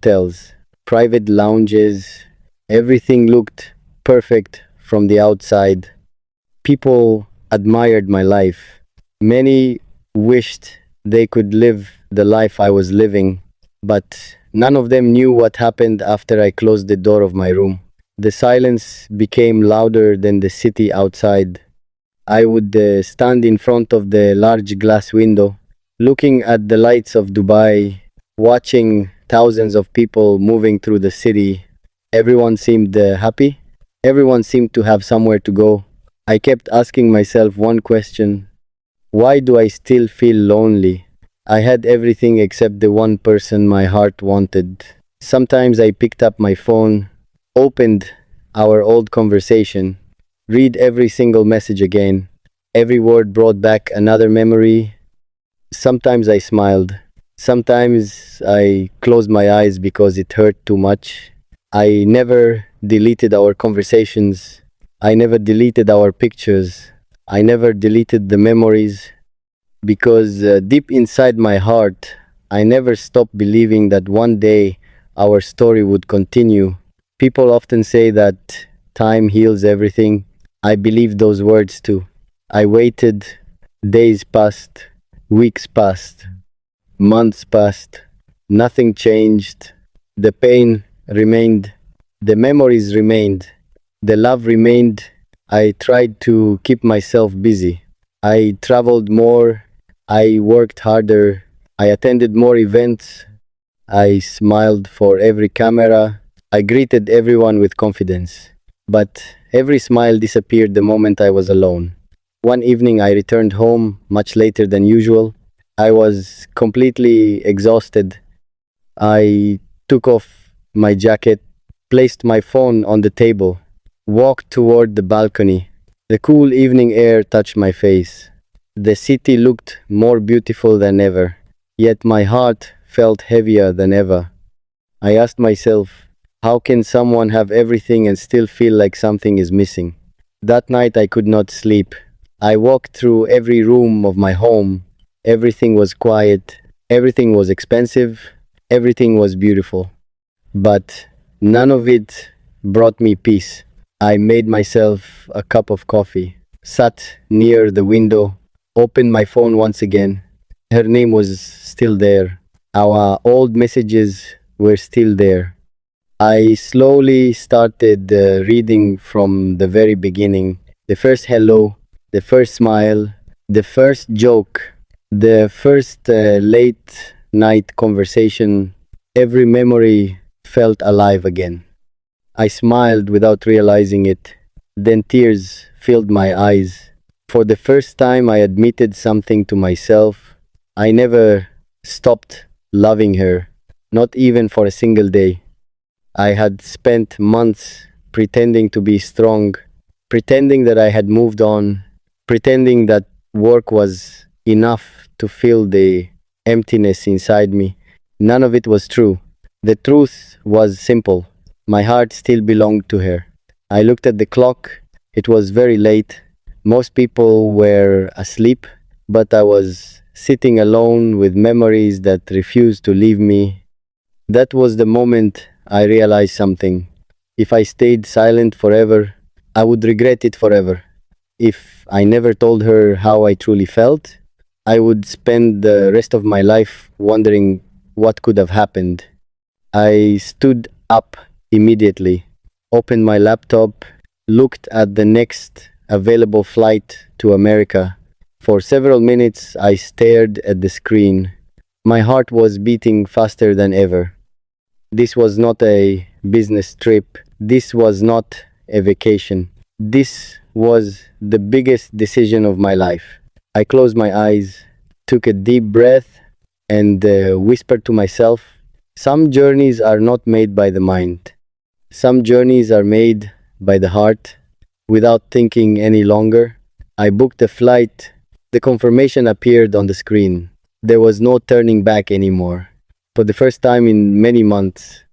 hotels, private lounges. Everything looked perfect from the outside. People admired my life. Many wished they could live the life I was living, but none of them knew what happened after I closed the door of my room. The silence became louder than the city outside. I would stand in front of the large glass window, looking at the lights of Dubai, watching thousands of people moving through the city. Everyone seemed happy. Everyone seemed to have somewhere to go. I kept asking myself one question: why do I still feel lonely? I had everything except the one person my heart wanted. Sometimes I picked up my phone, opened our old conversation, read every single message again. Every word brought back another memory. Sometimes I smiled. Sometimes I closed my eyes because it hurt too much. I never deleted our conversations. I never deleted our pictures. I never deleted the memories because deep inside my heart, I never stopped believing that one day our story would continue. People often say that time heals everything. I believe those words too. I waited. Days passed. Weeks passed. Months passed. Nothing changed. The pain remained. The memories remained. The love remained. I tried to keep myself busy. I traveled more. I worked harder. I attended more events. I smiled for every camera. I greeted everyone with confidence. But every smile disappeared the moment I was alone. One evening I returned home much later than usual. I was completely exhausted. I took off my jacket, placed my phone on the table, walked toward the balcony. The cool evening air touched my face. The city looked more beautiful than ever, yet my heart felt heavier than ever. I asked myself, how can someone have everything and still feel like something is missing? That night I could not sleep. I walked through every room of my home. Everything was quiet, everything was expensive, everything was beautiful. But none of it brought me peace. I made myself a cup of coffee, sat near the window, opened my phone once again. Her name was still there. Our old messages were still there. I slowly started reading from the very beginning. The first hello, the first smile, the first joke, the first late night conversation. Every memory felt alive again. I smiled without realizing it. Then tears filled my eyes. For the first time, I admitted something to myself. I never stopped loving her, not even for a single day. I had spent months pretending to be strong, pretending that I had moved on, pretending that work was enough to fill the emptiness inside me. None of it was true. The truth was simple. My heart still belonged to her. I looked at the clock. It was very late. Most people were asleep, but I was sitting alone with memories that refused to leave me. That was the moment I realized something. If I stayed silent forever, I would regret it forever. If I never told her how I truly felt, I would spend the rest of my life wondering what could have happened. I stood up immediately, opened my laptop, looked at the next available flight to America. For several minutes, I stared at the screen. My heart was beating faster than ever. This was not a business trip. This was not a vacation. This was the biggest decision of my life. I closed my eyes, took a deep breath, and whispered to myself, some journeys are not made by the mind. Some journeys are made by the heart. Without thinking any longer, I booked a flight. The confirmation appeared on the screen. There was no turning back anymore. For the first time in many months,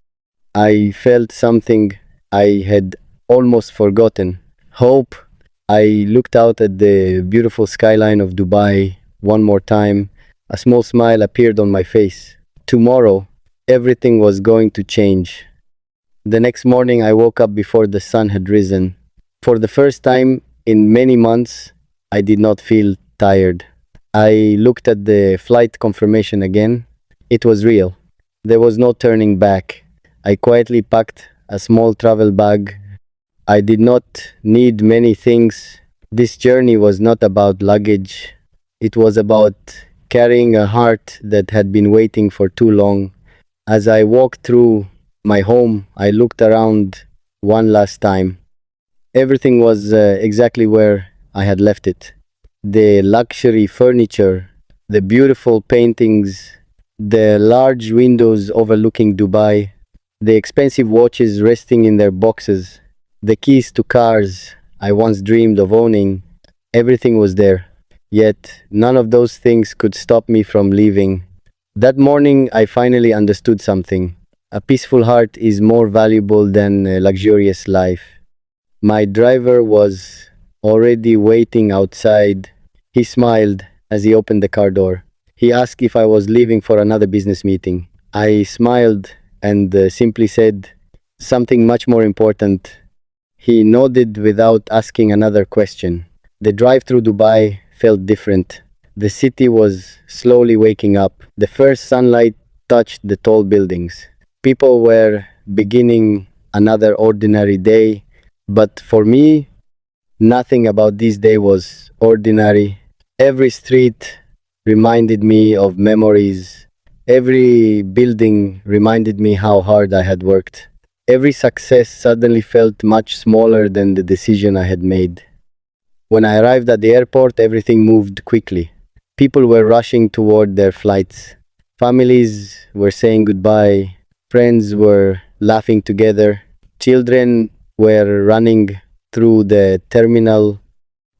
I felt something I had almost forgotten. Hope. I looked out at the beautiful skyline of Dubai one more time. A small smile appeared on my face. Tomorrow, everything was going to change. The next morning, I woke up before the sun had risen. For the first time in many months, I did not feel tired. I looked at the flight confirmation again. It was real. There was no turning back. I quietly packed a small travel bag. I did not need many things. This journey was not about luggage. It was about carrying a heart that had been waiting for too long. As I walked through my home, I looked around one last time. Everything was exactly where I had left it. The luxury furniture, the beautiful paintings, the large windows overlooking Dubai, the expensive watches resting in their boxes, the keys to cars I once dreamed of owning, everything was there. Yet none of those things could stop me from leaving. That morning, I finally understood something. A peaceful heart is more valuable than a luxurious life. My driver was already waiting outside. He smiled as he opened the car door. He asked if I was leaving for another business meeting. I smiled and simply said something much more important. He nodded without asking another question. The drive through Dubai felt different. The city was slowly waking up. The first sunlight touched the tall buildings. People were beginning another ordinary day, but for me, nothing about this day was ordinary. Every street reminded me of memories. Every building reminded me how hard I had worked. Every success suddenly felt much smaller than the decision I had made. When I arrived at the airport, everything moved quickly. People were rushing toward their flights. Families were saying goodbye. Friends were laughing together. Children were running through the terminal.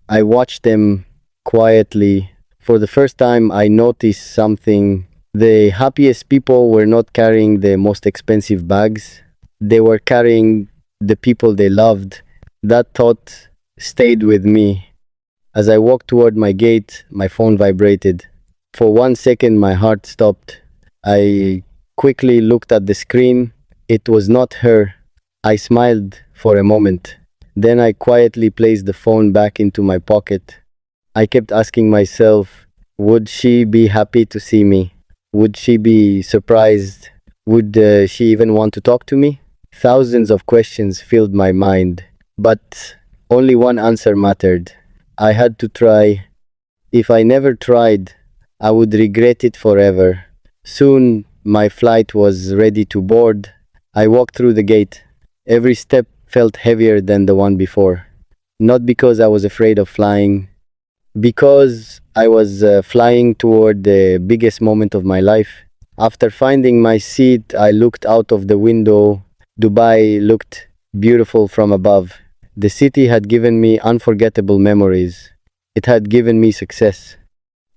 I watched them quietly. For the first time, I noticed something. The happiest people were not carrying the most expensive bags, they were carrying the people they loved. That thought stayed with me. As I walked toward my gate, my phone vibrated. For 1 second, my heart stopped. I quickly looked at the screen. It was not her. I smiled for a moment. Then I quietly placed the phone back into my pocket. I kept asking myself, would she be happy to see me? Would she be surprised? Would she even want to talk to me? Thousands of questions filled my mind, but only one answer mattered. I had to try. If I never tried, I would regret it forever. Soon, my flight was ready to board. I walked through the gate. Every step felt heavier than the one before. Not because I was afraid of flying, because I was flying toward the biggest moment of my life. After finding my seat, I looked out of the window. Dubai looked beautiful from above. The city had given me unforgettable memories. It had given me success.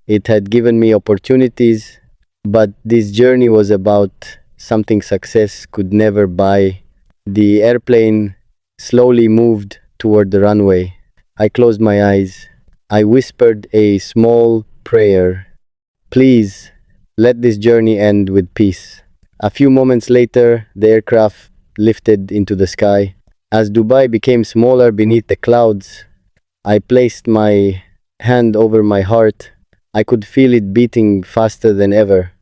It had given me opportunities. But this journey was about something success could never buy. The airplane slowly moved toward the runway. I closed my eyes. I whispered a small prayer. Please, let this journey end with peace. A few moments later, the aircraft lifted into the sky. As Dubai became smaller beneath the clouds, I placed my hand over my heart. I could feel it beating faster than ever.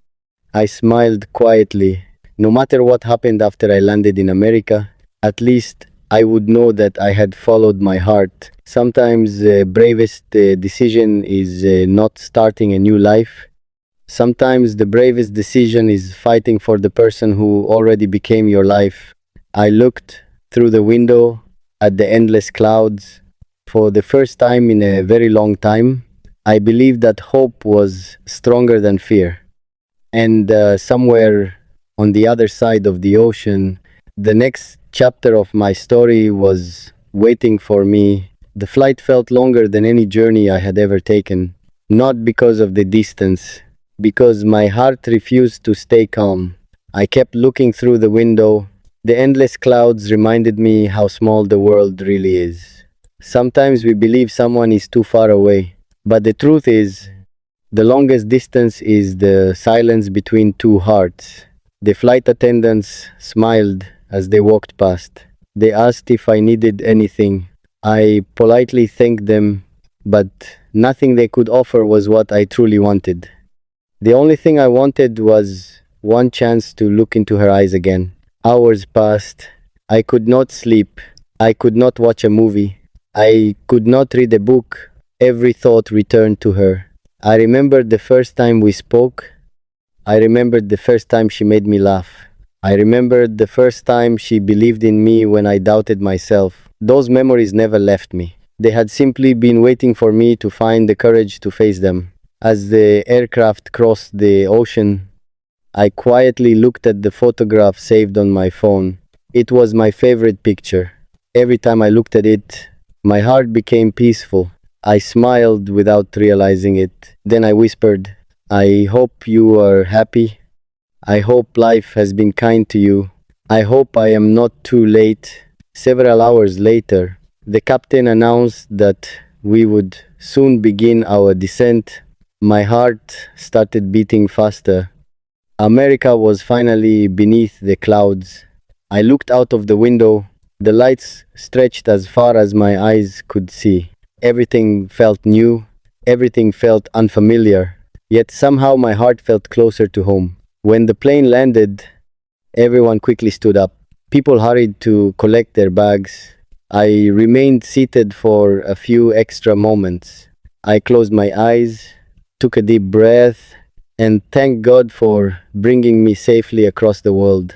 I smiled quietly. No matter what happened after I landed in America, at least I would know that I had followed my heart. Sometimes the bravest decision is not starting a new life. Sometimes the bravest decision is fighting for the person who already became your life. I looked through the window at the endless clouds. For the first time in a very long time, I believed that hope was stronger than fear. And somewhere on the other side of the ocean, the next chapter of my story was waiting for me. The flight felt longer than any journey I had ever taken, not because of the distance, because my heart refused to stay calm. I kept looking through the window. The endless clouds reminded me how small the world really is. Sometimes we believe someone is too far away, but the truth is, the longest distance is the silence between two hearts. The flight attendants smiled as they walked past. They asked if I needed anything. I politely thanked them, but nothing they could offer was what I truly wanted. The only thing I wanted was one chance to look into her eyes again. Hours passed. I could not sleep. I could not watch a movie. I could not read a book. Every thought returned to her. I remembered the first time we spoke. I remembered the first time she made me laugh. I remembered the first time she believed in me when I doubted myself. Those memories never left me. They had simply been waiting for me to find the courage to face them. As the aircraft crossed the ocean, I quietly looked at the photograph saved on my phone. It was my favorite picture. Every time I looked at it, my heart became peaceful. I smiled without realizing it. Then I whispered, "I hope you are happy. I hope life has been kind to you. I hope I am not too late." Several hours later, the captain announced that we would soon begin our descent. My heart started beating faster. America was finally beneath the clouds. I looked out of the window. The lights stretched as far as my eyes could see. Everything felt new. Everything felt unfamiliar. Yet somehow my heart felt closer to home. When the plane landed, everyone quickly stood up. People hurried to collect their bags. I remained seated for a few extra moments. I closed my eyes, took a deep breath, and thanked God for bringing me safely across the world.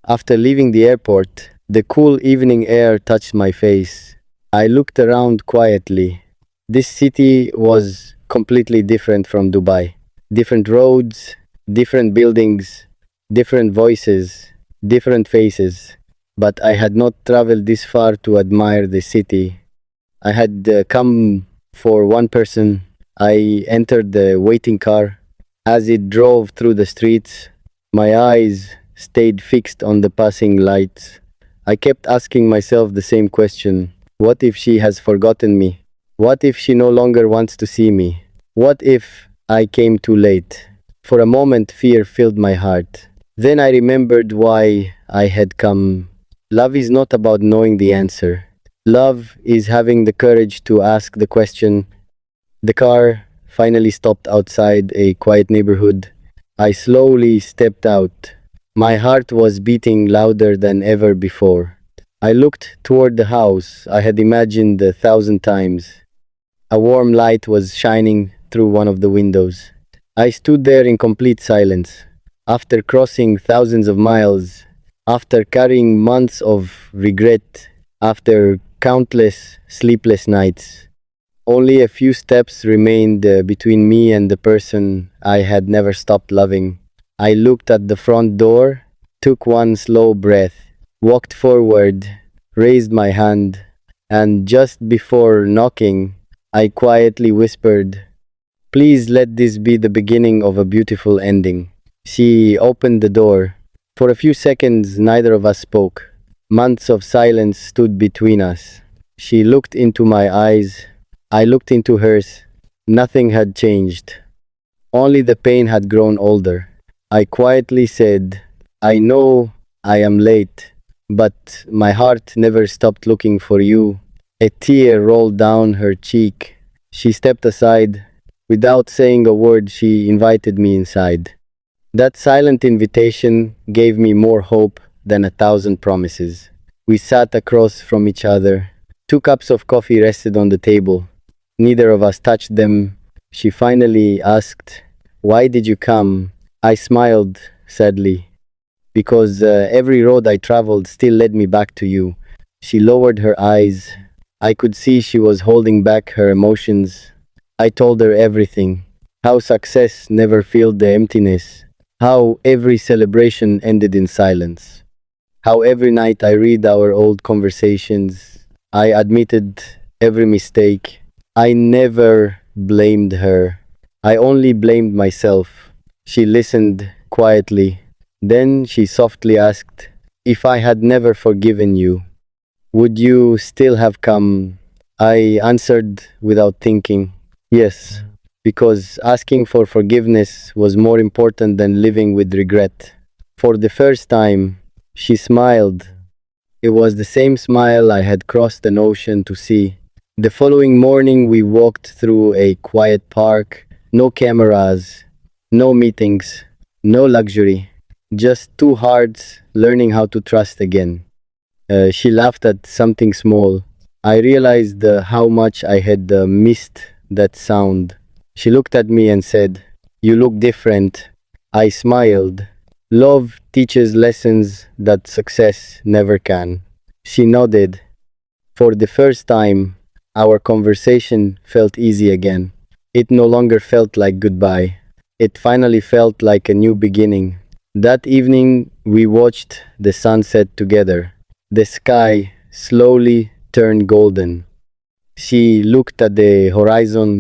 After leaving the airport, the cool evening air touched my face. I looked around quietly. This city was completely different from Dubai. Different roads, different buildings, different voices, different faces. But I had not traveled this far to admire the city. I had come for one person. I entered the waiting car. As it drove through the streets, my eyes stayed fixed on the passing lights. I kept asking myself the same question. What if she has forgotten me? What if she no longer wants to see me? What if I came too late? For a moment, fear filled my heart. Then I remembered why I had come. Love is not about knowing the answer. Love is having the courage to ask the question. The car finally stopped outside a quiet neighborhood. I slowly stepped out. My heart was beating louder than ever before. I looked toward the house I had imagined 1,000 times. A warm light was shining through one of the windows. I stood there in complete silence. After crossing thousands of miles, after carrying months of regret, after countless sleepless nights, only a few steps remained between me and the person I had never stopped loving. I looked at the front door, took one slow breath, walked forward, raised my hand, and just before knocking, I quietly whispered, "Please let this be the beginning of a beautiful ending." She opened the door. For a few seconds, neither of us spoke. Months of silence stood between us. She looked into my eyes. I looked into hers. Nothing had changed. Only the pain had grown older. I quietly said, "I know I am late, but my heart never stopped looking for you." A tear rolled down her cheek. She stepped aside. Without saying a word, she invited me inside. That silent invitation gave me more hope than 1,000 promises. We sat across from each other. 2 cups of coffee rested on the table. Neither of us touched them. She finally asked, "Why did you come?" I smiled sadly. "Because every road I traveled still led me back to you." She lowered her eyes. I could see she was holding back her emotions. I told her everything. How success never filled the emptiness. How every celebration ended in silence. How every night I read our old conversations. I admitted every mistake. I never blamed her. I only blamed myself. She listened quietly. Then she softly asked, "If I had never forgiven you, would you still have come?" I answered without thinking, "Yes," because asking for forgiveness was more important than living with regret. For the first time, she smiled. It was the same smile I had crossed an ocean to see. The following morning, we walked through a quiet park. No cameras, no meetings, no luxury. Just two hearts learning how to trust again. She laughed at something small. I realized how much I had missed that sound. She looked at me and said, "You look different." I smiled. Love teaches lessons that success never can. She nodded. For the first time, our conversation felt easy again. It no longer felt like goodbye. It finally felt like a new beginning. That evening, we watched the sunset together. The sky slowly turned golden. She looked at the horizon.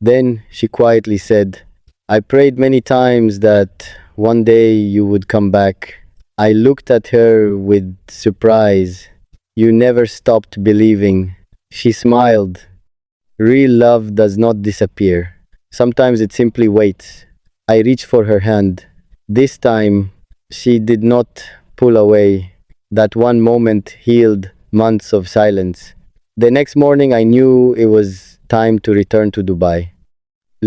Then she quietly said, "I prayed many times that one day you would come back." I looked at her with surprise. "You never stopped believing." She smiled. "Real love does not disappear. Sometimes it simply waits." I reached for her hand. This time, she did not pull away. That one moment healed months of silence. The next morning, I knew it was time to return to Dubai.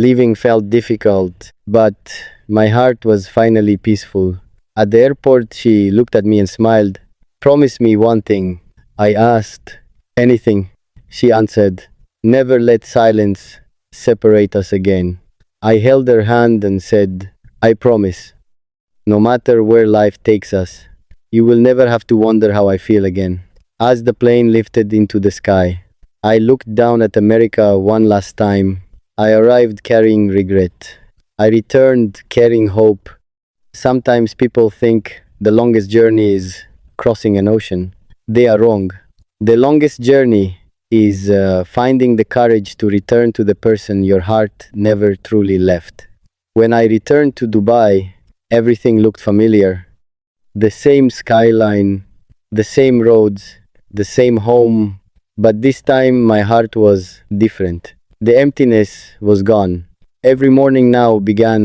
Leaving felt difficult, but my heart was finally peaceful. At the airport, she looked at me and smiled. "Promise me one thing." I asked. "Anything," she answered. "Never let silence separate us again." I held her hand and said, "I promise. No matter where life takes us, you will never have to wonder how I feel again." As the plane lifted into the sky, I looked down at America one last time. I arrived carrying regret. I returned carrying hope. Sometimes people think the longest journey is crossing an ocean. They are wrong. The longest journey is finding the courage to return to the person your heart never truly left. When I returned to Dubai, everything looked familiar. The same skyline, the same roads, the same home, but this time my heart was different. The emptiness was gone. Every morning now began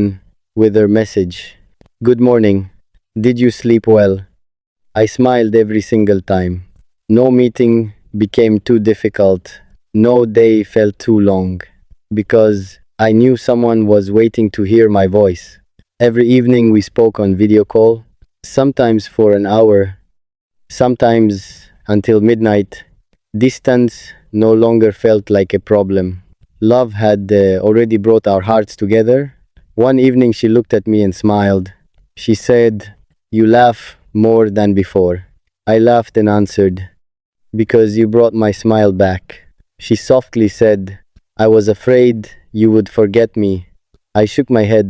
with her message. "Good morning. Did you sleep well?" I smiled every single time. No meeting became too difficult. No day felt too long. Because I knew someone was waiting to hear my voice. Every evening we spoke on video call, sometimes for an hour, sometimes until midnight. Distance no longer felt like a problem. Love had already brought our hearts together. One evening she looked at me and smiled. She said, "You laugh more than before." I laughed and answered, "Because you brought my smile back." She softly said, "I was afraid you would forget me." I shook my head.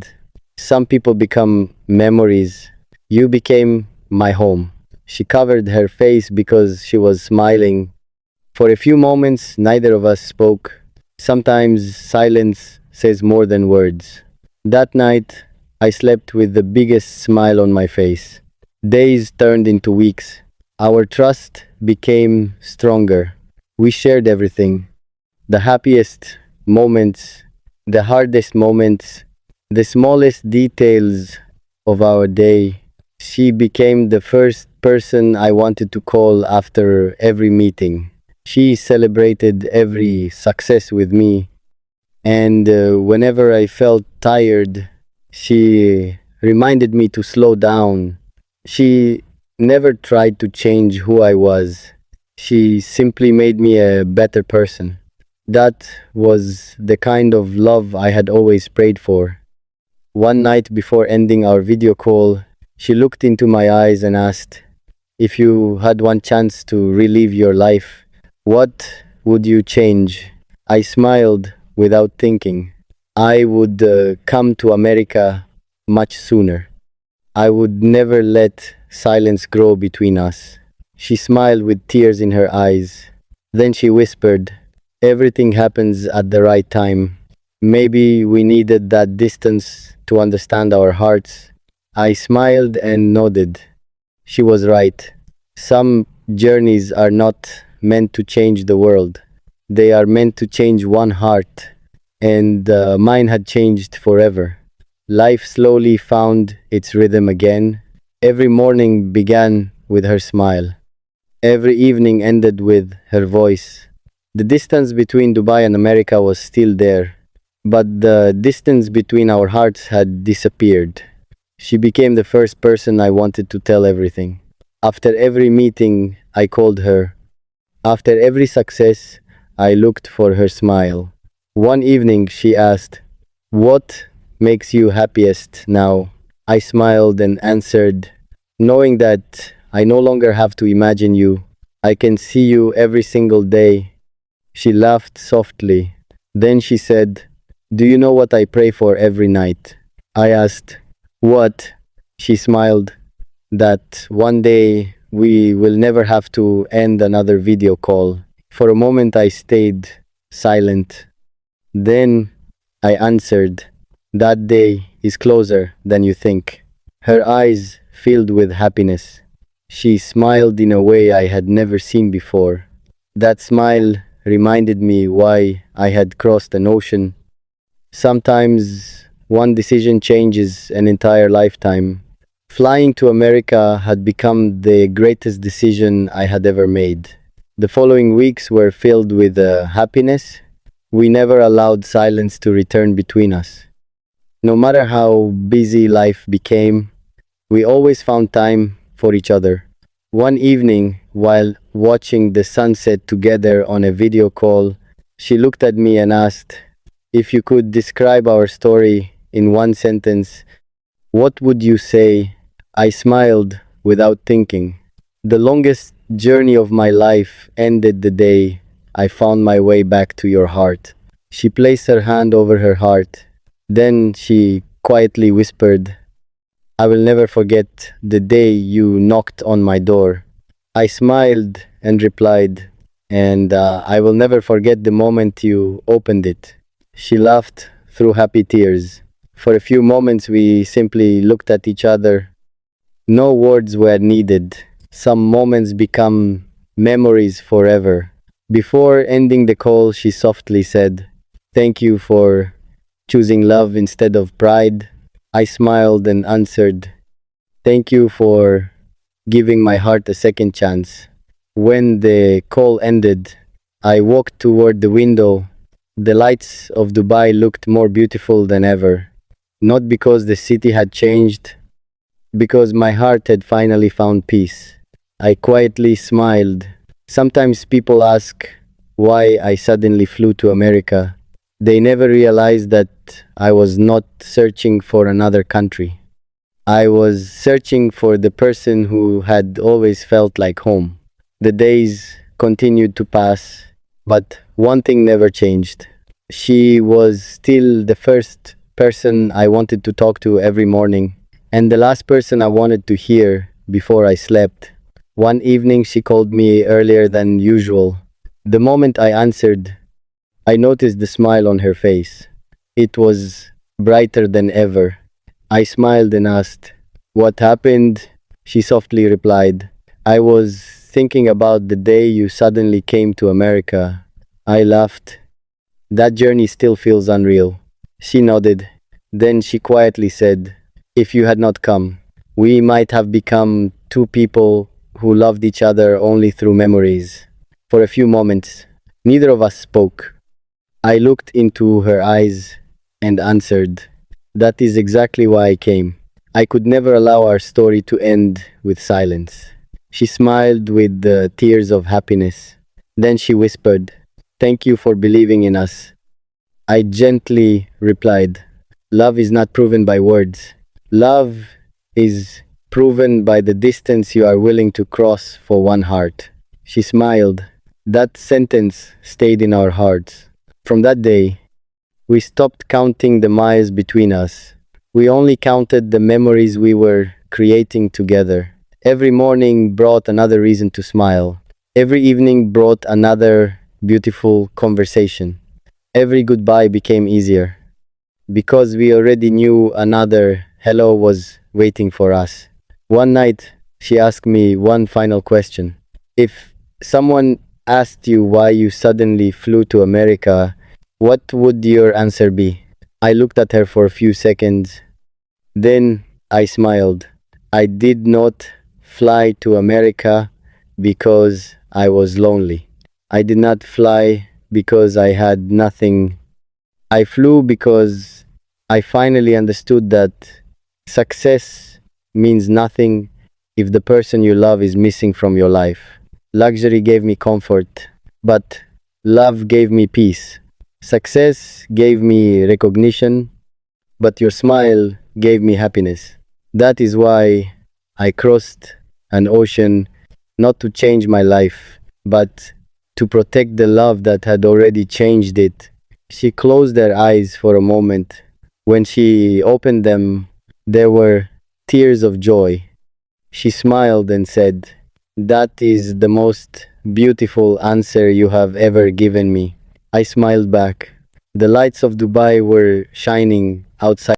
"Some people become memories. You became my home." She covered her face because she was smiling. For a few moments, neither of us spoke. Sometimes silence says more than words. That night, I slept with the biggest smile on my face. Days turned into weeks. Our trust became stronger. We shared everything. The happiest moments, the hardest moments, the smallest details of our day. She became the first person I wanted to call after every meeting. She celebrated every success with me, and whenever I felt tired, she reminded me to slow down. She never tried to change who I was. She simply made me a better person. That was the kind of love I had always prayed for. One night before ending our video call, she looked into my eyes and asked, "If you had one chance to relive your life, what would you change?" I smiled without thinking. I would come to America much sooner. I would never let silence grow between us. She smiled with tears in her eyes. Then she whispered, "Everything happens at the right time." Maybe we needed that distance to understand our hearts. I smiled and nodded. She was right. Some journeys are not meant to change the world. They are meant to change one heart. And mine had changed forever. Life slowly found its rhythm again. Every morning began with her smile. Every evening ended with her voice. The distance between Dubai and America was still there, but the distance between our hearts had disappeared. She became the first person I wanted to tell everything. After every meeting, I called her. After every success, I looked for her smile. One evening, she asked, "What makes you happiest now?" I smiled and answered, "Knowing that I no longer have to imagine you. I can see you every single day." She laughed softly. Then she said, "Do you know what I pray for every night?" I asked, "What?" She smiled, "That one day we will never have to end another video call." For a moment I stayed silent. Then I answered, "That day is closer than you think." Her eyes filled with happiness. She smiled in a way I had never seen before. That smile reminded me why I had crossed an ocean. Sometimes one decision changes an entire lifetime. Flying to America had become the greatest decision I had ever made. The following weeks were filled with happiness. We never allowed silence to return between us. No matter how busy life became, we always found time for each other. One evening, while watching the sunset together on a video call, she looked at me and asked, "If you could describe our story in one sentence, what would you say?" I smiled without thinking. The longest journey of my life ended the day I found my way back to your heart. She placed her hand over her heart. Then she quietly whispered, "I will never forget the day you knocked on my door." I smiled and replied, "And I will never forget the moment you opened it." She laughed through happy tears. For a few moments, we simply looked at each other. No words were needed. Some moments become memories forever. Before ending the call, she softly said, "Thank you for choosing love instead of pride." I smiled and answered, "Thank you for giving my heart a second chance." When the call ended, I walked toward the window. The lights of Dubai looked more beautiful than ever. Not because the city had changed, because my heart had finally found peace. I quietly smiled. Sometimes people ask why I suddenly flew to America. They never realized that I was not searching for another country. I was searching for the person who had always felt like home. The days continued to pass, but one thing never changed. She was still the first person I wanted to talk to every morning, and the last person I wanted to hear before I slept. One evening, she called me earlier than usual. The moment I answered, I noticed the smile on her face. It was brighter than ever. I smiled and asked, "What happened?" She softly replied, "I was thinking about the day you suddenly came to America." I laughed. "That journey still feels unreal." She nodded. Then she quietly said, "If you had not come, we might have become two people who loved each other only through memories." For a few moments, neither of us spoke. I looked into her eyes and answered, "That is exactly why I came. I could never allow our story to end with silence." She smiled with the tears of happiness. Then she whispered, "Thank you for believing in us." I gently replied, "Love is not proven by words. Love is proven by the distance you are willing to cross for one heart." She smiled. That sentence stayed in our hearts. From that day, we stopped counting the miles between us. We only counted the memories we were creating together. Every morning brought another reason to smile. Every evening brought another beautiful conversation. Every goodbye became easier because we already knew another hello was waiting for us. One night, she asked me one final question. If someone asked you why you suddenly flew to America, what would your answer be? I looked at her for a few seconds. Then I smiled. I did not fly to America because I was lonely. I did not fly because I had nothing. I flew because I finally understood that success means nothing if the person you love is missing from your life. Luxury gave me comfort, but love gave me peace. Success gave me recognition, but your smile gave me happiness. That is why I crossed an ocean not to change my life, but to protect the love that had already changed it. She closed her eyes for a moment. When she opened them, there were tears of joy. She smiled and said, "That is the most beautiful answer you have ever given me." I smiled back. The lights of Dubai were shining outside